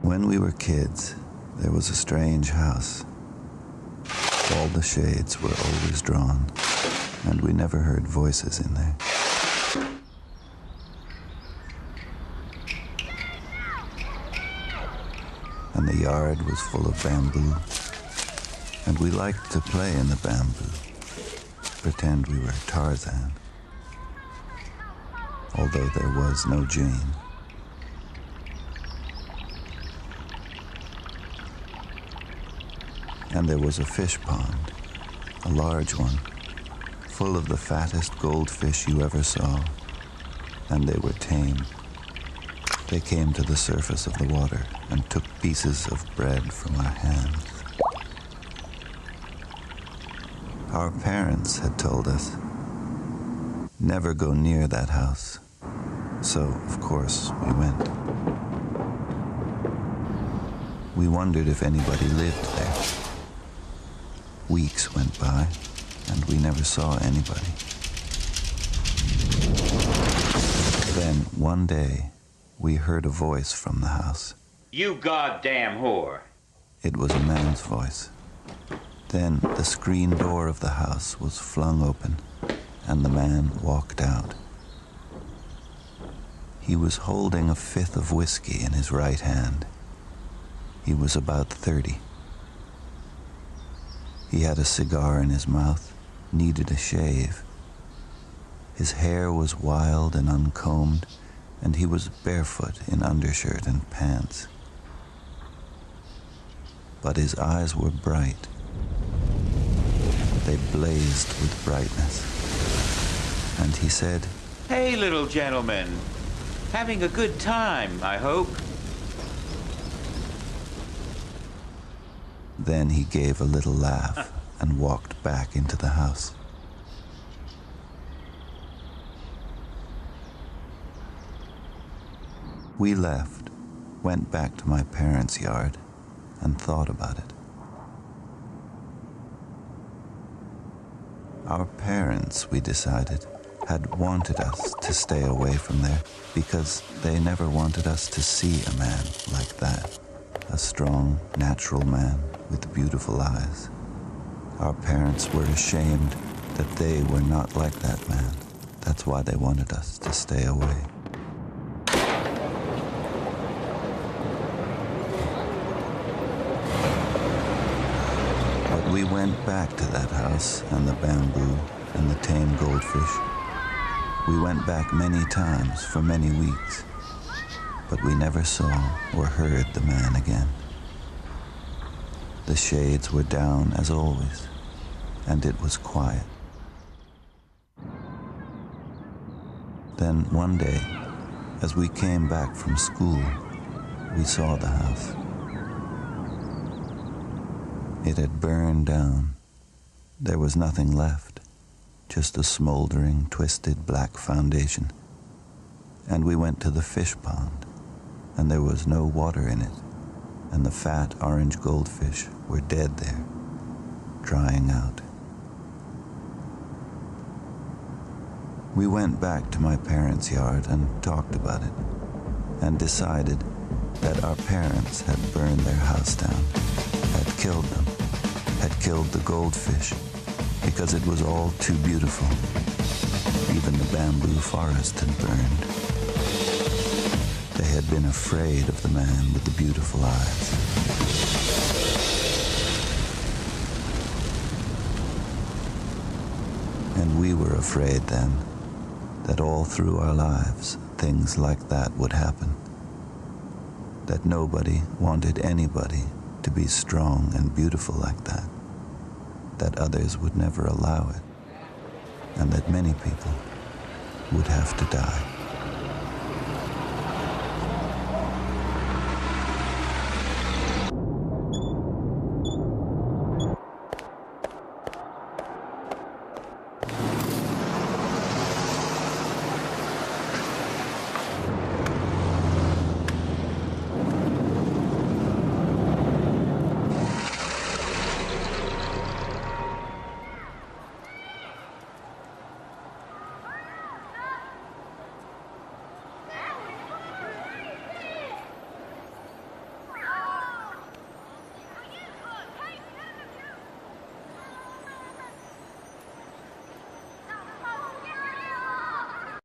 When we were kids, there was a strange house. All the shades were always drawn, and we never heard voices in there. And the yard was full of bamboo, and we liked to play in the bamboo, pretend we were Tarzan, although there was no Jane. And there was a fish pond, a large one, full of the fattest goldfish you ever saw, and they were tame. They came to the surface of the water and took pieces of bread from our hands. Our parents had told us, never go near that house. So, of course, we went. We wondered if anybody lived there. Weeks went by, and we never saw anybody. Then, one day, we heard a voice from the house. You goddamn whore. It was a man's voice. Then the screen door of the house was flung open, and the man walked out. He was holding a fifth of whiskey in his right hand. He was about 30. He had a cigar in his mouth, needed a shave. His hair was wild and uncombed, and he was barefoot in undershirt and pants. But his eyes were bright. They blazed with brightness. And he said, Hey, little gentleman. Having a good time, I hope. Then he gave a little laugh and walked back into the house. We left, went back to my parents' yard, and thought about it. Our parents, we decided, had wanted us to stay away from there because they never wanted us to see a man like that. A strong, natural man with beautiful eyes. Our parents were ashamed that they were not like that man. That's why they wanted us to stay away. But we went back to that house and the bamboo and the tame goldfish. We went back many times for many weeks. But we never saw or heard the man again. The shades were down as always, and it was quiet. Then one day, as we came back from school, we saw the house. It had burned down. There was nothing left, just a smoldering, twisted black foundation. And we went to the fish pond, and there was no water in it, and the fat orange goldfish were dead there, drying out. We went back to my parents' yard and talked about it, and decided that our parents had burned their house down, had killed them, had killed the goldfish, because it was all too beautiful. Even the bamboo forest had burned. They had been afraid of the man with the beautiful eyes. And we were afraid then that all through our lives, things like that would happen. That nobody wanted anybody to be strong and beautiful like that. That others would never allow it. And that many people would have to die.